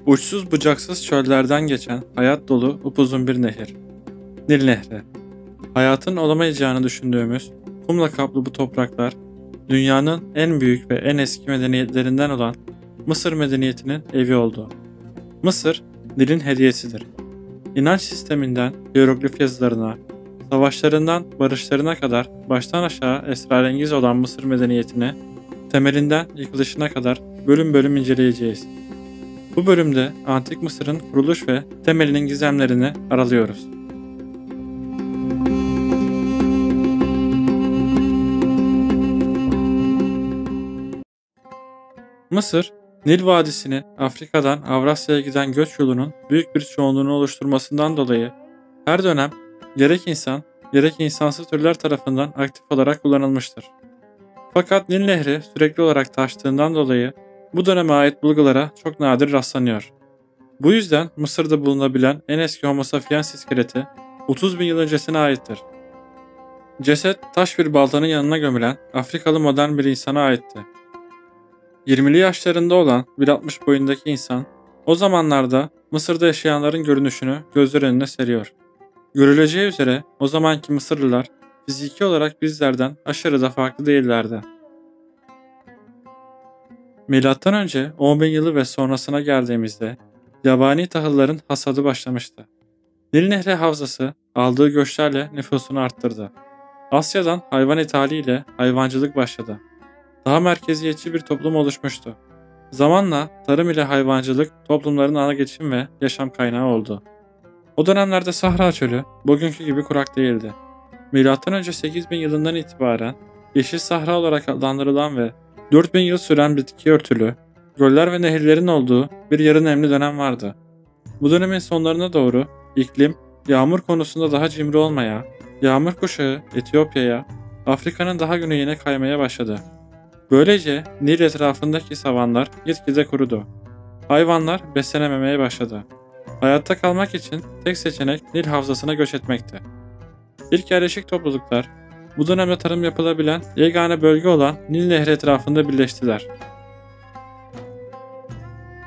Uçsuz bucaksız çöllerden geçen hayat dolu upuzun bir nehir. Nil Nehri. Hayatın olamayacağını düşündüğümüz kumla kaplı bu topraklar, dünyanın en büyük ve en eski medeniyetlerinden olan Mısır medeniyetinin evi oldu. Mısır, Nil'in hediyesidir. İnanç sisteminden hieroglif yazılarına, savaşlarından barışlarına kadar baştan aşağı esrarengiz olan Mısır medeniyetini, temelinden yıkılışına kadar bölüm bölüm inceleyeceğiz. Bu bölümde Antik Mısır'ın kuruluş ve temelinin gizemlerini aralıyoruz. Mısır, Nil Vadisi'nin Afrika'dan Avrasya'ya giden göç yolunun büyük bir çoğunluğunu oluşturmasından dolayı her dönem gerek insan gerek insansız türler tarafından aktif olarak kullanılmıştır. Fakat Nil Nehri sürekli olarak taştığından dolayı bu döneme ait bulgulara çok nadir rastlanıyor. Bu yüzden Mısır'da bulunabilen en eski Homo sapiens iskeleti 30 bin yıl öncesine aittir. Ceset taş bir baltanın yanına gömülen Afrikalı modern bir insana aitti. 20'li yaşlarında olan 1.60 boyundaki insan o zamanlarda Mısır'da yaşayanların görünüşünü gözler önüne seriyor. Görüleceği üzere o zamanki Mısırlılar fiziki olarak bizlerden aşırı da farklı değillerdi. Milattan önce 10 bin yılı ve sonrasına geldiğimizde yabani tahılların hasadı başlamıştı. Nil Nehri havzası aldığı göçlerle nüfusunu arttırdı. Asya'dan hayvan ithaliyle hayvancılık başladı. Daha merkeziyetçi bir toplum oluşmuştu. Zamanla tarım ile hayvancılık toplumların ana geçim ve yaşam kaynağı oldu. O dönemlerde Sahra Çölü bugünkü gibi kurak değildi. Milattan önce 8000 yılından itibaren Yeşil Sahra olarak adlandırılan ve 4000 yıl süren bitki örtülü, göller ve nehirlerin olduğu bir yarı nemli dönem vardı. Bu dönemin sonlarına doğru iklim, yağmur konusunda daha cimri olmaya, yağmur kuşağı Etiyopya'ya, Afrika'nın daha güneyine kaymaya başladı. Böylece Nil etrafındaki savanlar gitgide kurudu. Hayvanlar beslenememeye başladı. Hayatta kalmak için tek seçenek Nil havzasına göç etmekti. İlk yerleşik topluluklar bu dönemde tarım yapılabilen yegane bölge olan Nil Nehri etrafında birleştiler.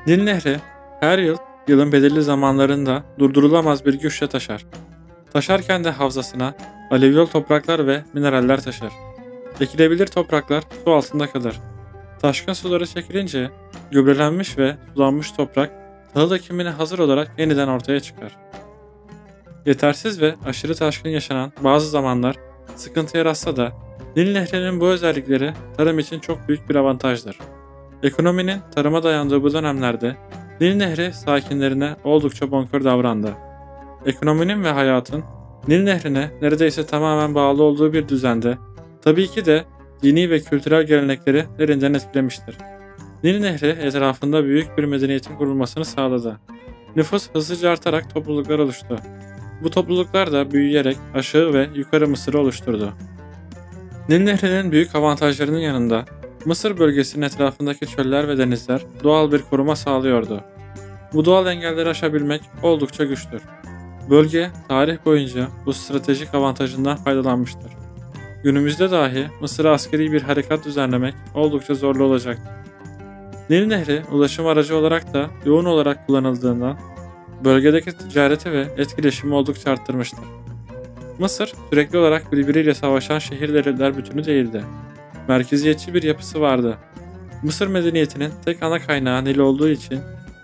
Nil Nehri her yıl yılın belirli zamanlarında durdurulamaz bir güçle taşar. Taşarken de havzasına alüvyal topraklar ve mineraller taşır. Ekilebilir topraklar su altında kalır. Taşkın suları çekilince gübrelenmiş ve sulanmış toprak tahıl ekimine hazır olarak yeniden ortaya çıkar. Yetersiz ve aşırı taşkın yaşanan bazı zamanlar sıkıntı yaratsa da Nil Nehri'nin bu özellikleri tarım için çok büyük bir avantajdır. Ekonominin tarıma dayandığı bu dönemlerde Nil Nehri sakinlerine oldukça bonkör davrandı. Ekonominin ve hayatın Nil Nehri'ne neredeyse tamamen bağlı olduğu bir düzende tabii ki de dini ve kültürel gelenekleri derinden etkilemiştir. Nil Nehri etrafında büyük bir medeniyetin kurulmasını sağladı. Nüfus hızlıca artarak topluluklar oluştu. Bu topluluklar da büyüyerek aşağı ve yukarı Mısır'ı oluşturdu. Nil Nehri'nin büyük avantajlarının yanında Mısır bölgesinin etrafındaki çöller ve denizler doğal bir koruma sağlıyordu. Bu doğal engelleri aşabilmek oldukça güçtür. Bölge tarih boyunca bu stratejik avantajından faydalanmıştır. Günümüzde dahi Mısır'a askeri bir harekat düzenlemek oldukça zorlu olacaktır. Nil Nehri ulaşım aracı olarak da yoğun olarak kullanıldığından bölgedeki ticareti ve etkileşimi oldukça arttırmıştır. Mısır sürekli olarak birbiriyle savaşan şehirler bütünü değildi. Merkeziyetçi bir yapısı vardı. Mısır medeniyetinin tek ana kaynağı Nil olduğu için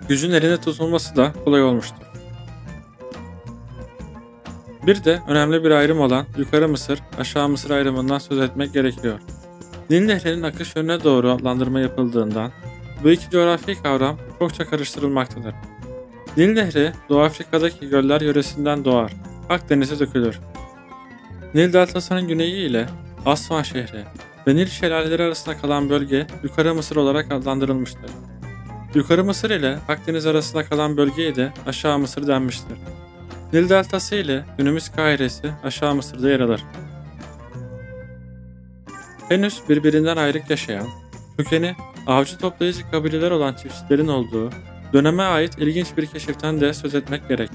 gücün eline tutulması da kolay olmuştur. Bir de önemli bir ayrım olan Yukarı Mısır, Aşağı Mısır ayrımından söz etmek gerekiyor. Nil Nehri'nin akış yönüne doğru adlandırma yapıldığından bu iki coğrafi kavram çokça karıştırılmaktadır. Nil Nehri Doğu Afrika'daki göller yöresinden doğar, Akdeniz'e dökülür. Nil deltasının güneyi ile Asvan şehri ve Nil şelaleleri arasında kalan bölge Yukarı Mısır olarak adlandırılmıştır. Yukarı Mısır ile Akdeniz arasında kalan bölgeye de Aşağı Mısır denmiştir. Nil deltası ile günümüz Kahire'si Aşağı Mısır'da yer alır. Henüz birbirinden ayrık yaşayan, kökeni avcı toplayıcı kabileler olan çiftçilerin olduğu döneme ait ilginç bir keşiften de söz etmek gerek.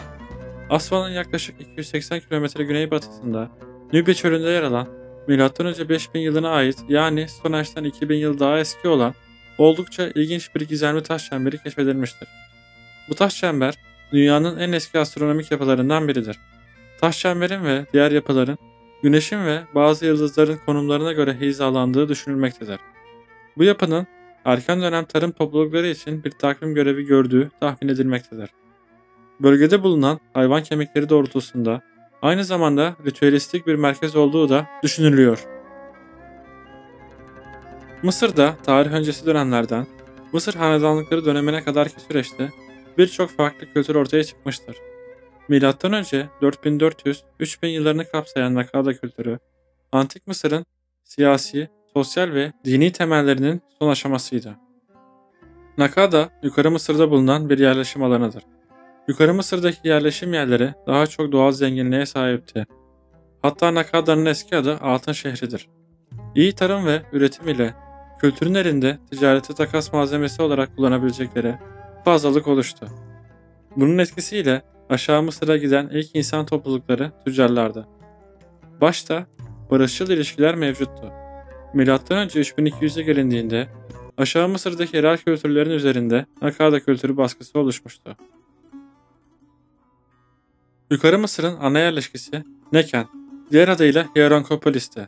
Asvan'ın yaklaşık 280 km güneybatısında Nubya çölünde yer alan M.Ö. 5000 yılına ait yani Stonehenge'den 2000 yıl daha eski olan oldukça ilginç bir gizemli taş çemberi keşfedilmiştir. Bu taş çember dünyanın en eski astronomik yapılarından biridir. Taş çemberin ve diğer yapıların Güneş'in ve bazı yıldızların konumlarına göre hizalandığı düşünülmektedir. Bu yapının erken dönem tarım toplulukları için bir takvim görevi gördüğü tahmin edilmektedir. Bölgede bulunan hayvan kemikleri doğrultusunda aynı zamanda ritüelistik bir merkez olduğu da düşünülüyor. Mısır'da tarih öncesi dönemlerden Mısır hanedanlıkları dönemine kadarki süreçte birçok farklı kültür ortaya çıkmıştır. Milattan önce 4400-3000 yıllarını kapsayan Nakada kültürü, Antik Mısır'ın siyasi, sosyal ve dini temellerinin son aşamasıydı. Nakada, Yukarı Mısır'da bulunan bir yerleşim alanıdır. Yukarı Mısır'daki yerleşim yerleri daha çok doğal zenginliğe sahipti. Hatta Nakada'nın eski adı Altın Şehri'dir. İyi tarım ve üretim ile kültürün elinde ticareti takas malzemesi olarak kullanabilecekleri fazlalık oluştu. Bunun etkisiyle Aşağı Mısır'a giden ilk insan toplulukları tüccarlardı. Başta barışçıl ilişkiler mevcuttu. Milattan önce 3200'e gelindiğinde Aşağı Mısır'daki yerel kültürlerin üzerinde Nakada kültürü baskısı oluşmuştu. Yukarı Mısır'ın ana yerleşkesi Neken, diğer adıyla Hierakonpolis'ti.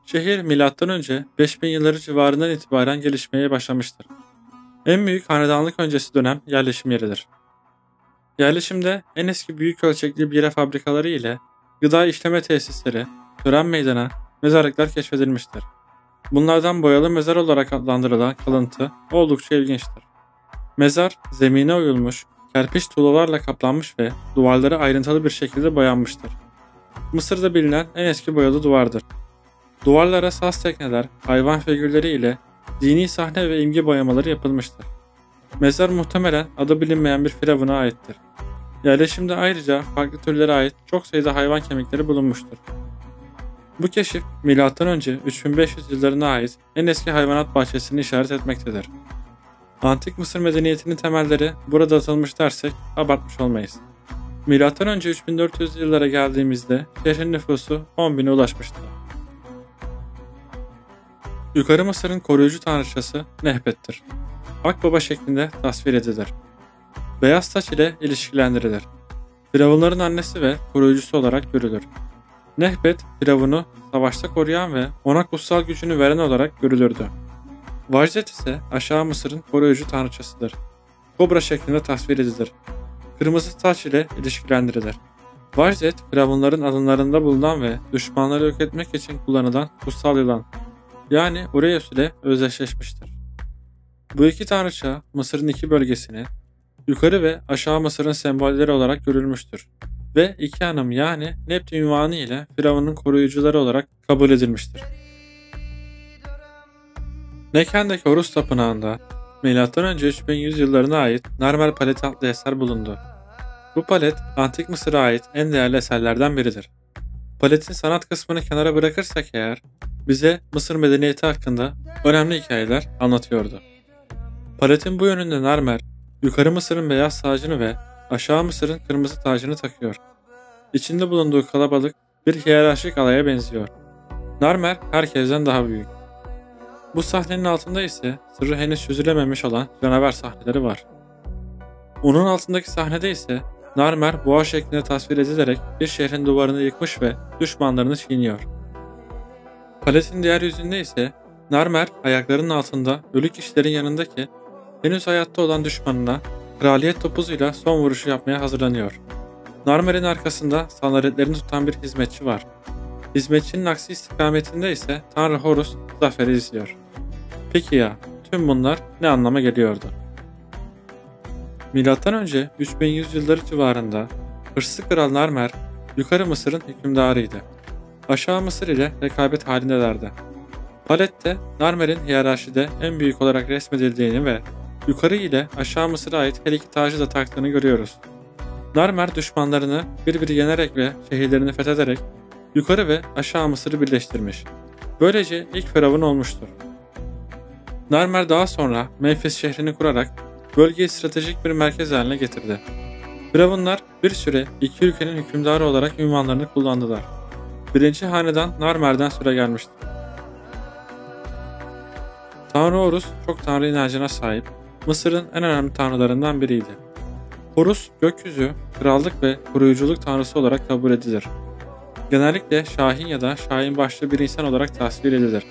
Şehir milattan önce 5000 yılları civarından itibaren gelişmeye başlamıştır. En büyük hanedanlık öncesi dönem yerleşim yeridir. Yerleşimde en eski büyük ölçekli bira fabrikaları ile gıda işleme tesisleri, tören meydanı, mezarlıklar keşfedilmiştir. Bunlardan boyalı mezar olarak adlandırılan kalıntı oldukça ilginçtir. Mezar, zemine oyulmuş, kerpiç tuğlalarla kaplanmış ve duvarları ayrıntılı bir şekilde boyanmıştır. Mısır'da bilinen en eski boyalı duvardır. Duvarlara saz tekneler, hayvan figürleri ile dini sahne ve imge boyamaları yapılmıştır. Mezar muhtemelen adı bilinmeyen bir firavuna aittir. Yerleşimde ayrıca farklı türlere ait çok sayıda hayvan kemikleri bulunmuştur. Bu keşif M.Ö. 3500 yıllarına ait en eski hayvanat bahçesini işaret etmektedir. Antik Mısır medeniyetinin temelleri burada atılmış dersek abartmış olmayız. M.Ö. 3400 yıllara geldiğimizde şehrin nüfusu 10.000'e ulaşmıştı. Yukarı Mısır'ın koruyucu tanrıçası Nehbet'tir. Akbaba şeklinde tasvir edilir. Beyaz taç ile ilişkilendirilir. Firavunların annesi ve koruyucusu olarak görülür. Nehbet, Firavun'u savaşta koruyan ve ona kutsal gücünü veren olarak görülürdü. Vajdet ise Aşağı Mısır'ın koruyucu tanrıçasıdır. Kobra şeklinde tasvir edilir. Kırmızı taç ile ilişkilendirilir. Vajdet, Firavunların alınlarında bulunan ve düşmanları yok etmek için kullanılan kutsal yılan, yani Ureus ile özdeşleşmiştir. Bu iki tanrıça Mısır'ın iki bölgesini, Yukarı ve Aşağı Mısır'ın sembolleri olarak görülmüştür ve iki hanım yani Neptün ünvanı ile Firavun'un koruyucuları olarak kabul edilmiştir. Neken'deki Horus Tapınağı'nda M.Ö. 3100 yıllarına ait Narmer Paleti adlı eser bulundu. Bu palet Antik Mısır'a ait en değerli eserlerden biridir. Paletin sanat kısmını kenara bırakırsak eğer bize Mısır medeniyeti hakkında önemli hikayeler anlatıyordu. Paletin bu yönünde Narmer, Yukarı Mısır'ın beyaz tacını ve Aşağı Mısır'ın kırmızı tacını takıyor. İçinde bulunduğu kalabalık bir hiyerarşik alaya benziyor. Narmer herkesten daha büyük. Bu sahnenin altında ise sırrı henüz çözülememiş olan canavar sahneleri var. Onun altındaki sahnede ise Narmer boğa şeklinde tasvir edilerek bir şehrin duvarını yıkmış ve düşmanlarını çiğniyor. Paletin diğer yüzünde ise Narmer ayaklarının altında ölü kişilerin yanındaki henüz hayatta olan düşmanına kraliyet topuzuyla son vuruşu yapmaya hazırlanıyor. Narmer'in arkasında sandaletlerini tutan bir hizmetçi var. Hizmetçinin aksi istikametinde ise Tanrı Horus zaferi izliyor. Peki ya tüm bunlar ne anlama geliyordu? Milattan önce 3100 yılları civarında hırslı kral Narmer Yukarı Mısır'ın hükümdarıydı. Aşağı Mısır ile rekabet halindelerdi. Palette Narmer'in hiyerarşide en büyük olarak resmedildiğini ve Yukarı ile Aşağı Mısır'a ait her iki tacı da taktığını görüyoruz. Narmer düşmanlarını birbiri yenerek ve şehirlerini fethederek Yukarı ve Aşağı Mısır'ı birleştirmiş. Böylece ilk firavun olmuştur. Narmer daha sonra Memphis şehrini kurarak bölgeyi stratejik bir merkez haline getirdi. Firavunlar bir süre iki ülkenin hükümdarı olarak ünvanlarını kullandılar. Birinci hanedan Narmer'den süre gelmiştir. Tanrı Horus çok tanrı inancına sahip Mısır'ın en önemli tanrılarından biriydi. Horus, gökyüzü, krallık ve koruyuculuk tanrısı olarak kabul edilir. Genellikle şahin ya da şahin başlı bir insan olarak tasvir edilir.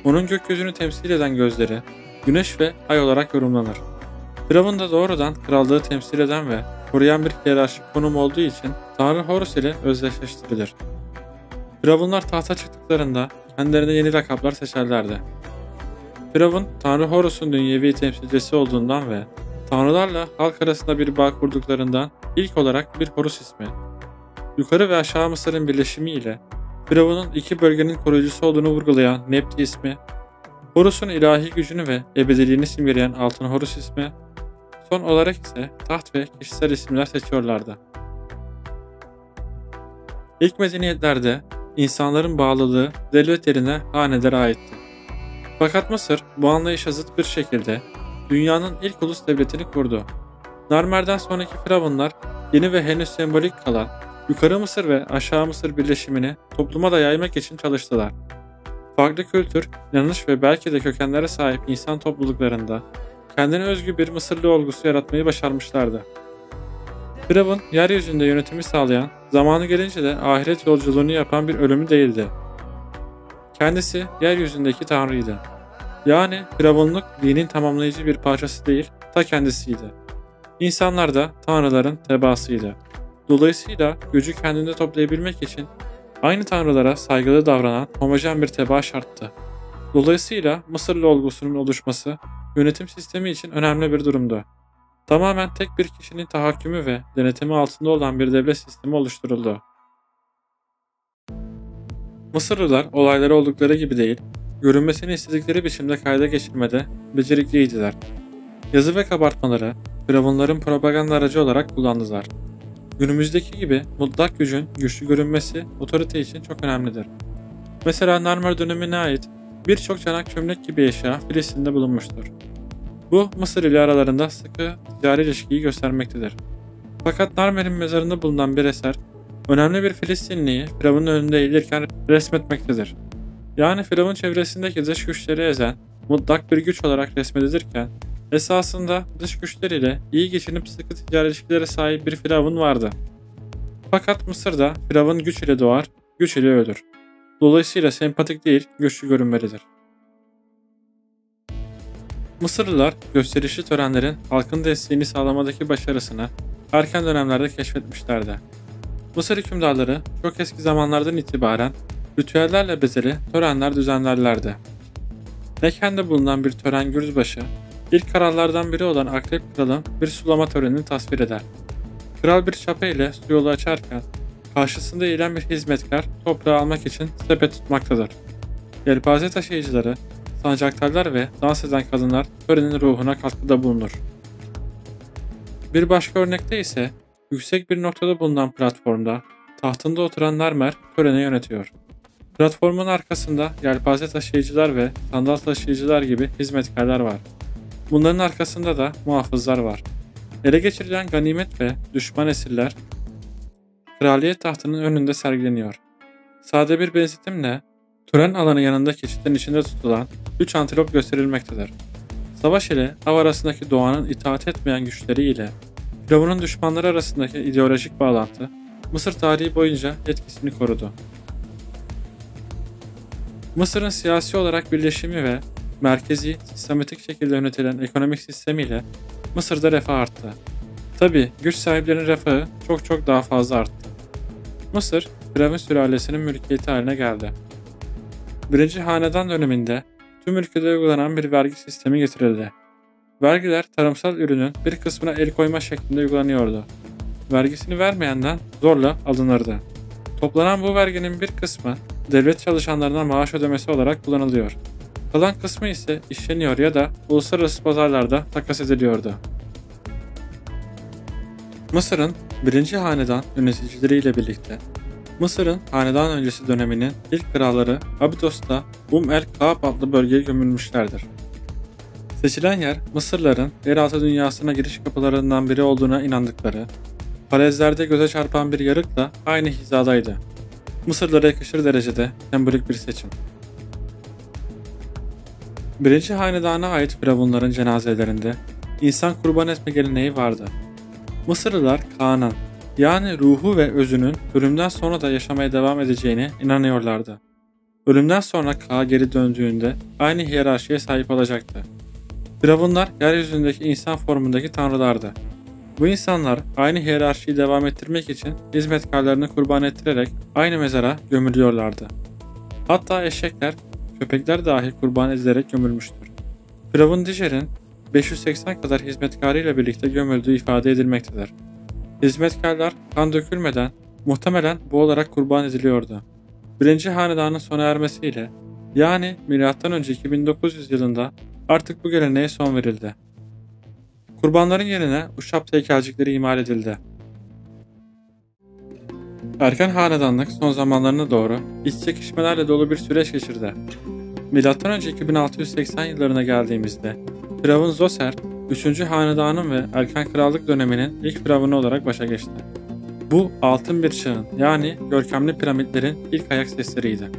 Onun gökyüzünü temsil eden gözleri, güneş ve ay olarak yorumlanır. Firavun da doğrudan krallığı temsil eden ve koruyan bir hiyerarşik konum olduğu için Tanrı Horus ile özdeşleştirilir. Firavunlar tahta çıktıklarında kendilerine yeni lakaplar seçerlerdi. Firavun, Tanrı Horus'un dünyevi temsilcisi olduğundan ve tanrılarla halk arasında bir bağ kurduklarından ilk olarak bir Horus ismi, yukarı ve aşağı Mısır'ın birleşimi ile Firavun'un iki bölgenin koruyucusu olduğunu vurgulayan Nebti ismi, Horus'un ilahi gücünü ve ebediliğini simgeleyen Altın Horus ismi, son olarak ise taht ve kişisel isimler seçiyorlardı. İlk medeniyetlerde insanların bağlılığı devlet yerine hanelere aitti. Fakat Mısır bu anlayışa zıt bir şekilde dünyanın ilk ulus devletini kurdu. Narmer'den sonraki firavunlar yeni ve henüz sembolik kalan Yukarı Mısır ve Aşağı Mısır birleşimini topluma da yaymak için çalıştılar. Farklı kültür, inanış ve belki de kökenlere sahip insan topluluklarında kendine özgü bir Mısırlı olgusu yaratmayı başarmışlardı. Firavun, yeryüzünde yönetimi sağlayan, zamanı gelince de ahiret yolculuğunu yapan bir ölümü değildi. Kendisi yeryüzündeki tanrıydı. Yani firavunluk dinin tamamlayıcı bir parçası değil, ta kendisiydi. İnsanlar da tanrıların tebaasıydı. Dolayısıyla gücü kendinde toplayabilmek için aynı tanrılara saygılı davranan homojen bir tebaa şarttı. Dolayısıyla Mısırlı olgusunun oluşması yönetim sistemi için önemli bir durumdu. Tamamen tek bir kişinin tahakkümü ve denetimi altında olan bir devlet sistemi oluşturuldu. Mısırlılar olayları oldukları gibi değil, görünmesini istedikleri biçimde kayda geçirmede becerikliydiler. Yazı ve kabartmaları firavunların propaganda aracı olarak kullandılar. Günümüzdeki gibi mutlak gücün güçlü görünmesi otorite için çok önemlidir. Mesela Narmer dönemine ait birçok çanak çömlek gibi eşya Filistin'de bulunmuştur. Bu Mısır ile aralarında sıkı ticari ilişkiyi göstermektedir. Fakat Narmer'in mezarında bulunan bir eser önemli bir Filistinliyi Firavun'un önünde eğilirken resmetmektedir. Yani Firavun çevresindeki dış güçleri ezen mutlak bir güç olarak resmedilirken esasında dış güçleriyle iyi geçinip sıkı ticari ilişkilere sahip bir Firavun vardı. Fakat Mısır'da Firavun güç ile doğar, güç ile ölür. Dolayısıyla sempatik değil, güçlü görünmelidir. Mısırlılar gösterişli törenlerin halkın desteğini sağlamadaki başarısını erken dönemlerde keşfetmişlerdi. Mısır hükümdarları çok eski zamanlardan itibaren ritüellerle bezeli törenler düzenlerlerdi. Mekke'de bulunan bir tören gürzbaşı, ilk krallardan biri olan Akrep Kral'ın bir sulama törenini tasvir eder. Kral bir çapa ile su yolu açarken, karşısında eğilen bir hizmetkar toprağı almak için sepet tutmaktadır. Yelpaze taşıyıcıları, sancaktarlar ve dans eden kadınlar törenin ruhuna katkıda bulunur. Bir başka örnekte ise yüksek bir noktada bulunan platformda tahtında oturan Narmer töreni yönetiyor. Platformun arkasında yelpaze taşıyıcılar ve sandal taşıyıcılar gibi hizmetkarlar var. Bunların arkasında da muhafızlar var. Ele geçirilen ganimet ve düşman esirler kraliyet tahtının önünde sergileniyor. Sade bir benzetimle tören alanı yanındaki çitin içinde tutulan 3 antilop gösterilmektedir. Savaş ile av arasındaki doğanın itaat etmeyen güçleri ile Firavun'un düşmanları arasındaki ideolojik bağlantı Mısır tarihi boyunca etkisini korudu. Mısır'ın siyasi olarak birleşimi ve merkezi, sistematik şekilde yönetilen ekonomik sistemiyle Mısır'da refah arttı. Tabi güç sahiplerinin refahı çok daha fazla arttı. Mısır, Firavun sülalesinin mülkiyeti haline geldi. 1. Hanedan döneminde tüm ülkede uygulanan bir vergi sistemi getirildi. Vergiler tarımsal ürünün bir kısmına el koyma şeklinde uygulanıyordu. Vergisini vermeyenden zorla alınırdı. Toplanan bu verginin bir kısmı devlet çalışanlarına maaş ödemesi olarak kullanılıyor. Kalan kısmı ise işleniyor ya da uluslararası pazarlarda takas ediliyordu. Mısır'ın 1. Hanedan yöneticileriyle birlikte Mısır'ın hanedan öncesi döneminin ilk kralları Abidos'ta el-Ka'b adlı bölgeye gömülmüşlerdir. Seçilen yer Mısırların yeraltı dünyasına giriş kapılarından biri olduğuna inandıkları, falezlerde göze çarpan bir yarıkla aynı hizadaydı. Mısırlara yakışır derecede sembolik bir seçim. 1. Hanedana ait firavunların cenazelerinde insan kurban etme geleneği vardı. Mısırlılar Ka'nın, yani ruhu ve özünün ölümden sonra da yaşamaya devam edeceğine inanıyorlardı. Ölümden sonra Ka geri döndüğünde aynı hiyerarşiye sahip olacaktı. Firavunlar yeryüzündeki insan formundaki tanrılardı. Bu insanlar aynı hiyerarşiyi devam ettirmek için hizmetkarlarını kurban ettirerek aynı mezara gömülüyorlardı. Hatta eşekler, köpekler dahi kurban edilerek gömülmüştür. Firavun Dijer'in 580 kadar hizmetkarıyla birlikte gömüldüğü ifade edilmektedir. Hizmetkarlar kan dökülmeden muhtemelen bu olarak kurban ediliyordu. 1. hanedanın sona ermesiyle, yani M.Ö. 2900 yılında artık bu geleneğe son verildi. Kurbanların yerine Uşap heykelcikleri imal edildi. Erken hanedanlık son zamanlarına doğru iç çekişmelerle dolu bir süreç geçirdi. M.Ö. 2680 yıllarına geldiğimizde Firavun Zoser, 3. hanedanın ve erken krallık döneminin ilk firavunu olarak başa geçti. Bu altın bir çağın, yani görkemli piramitlerin ilk ayak sesleriydi.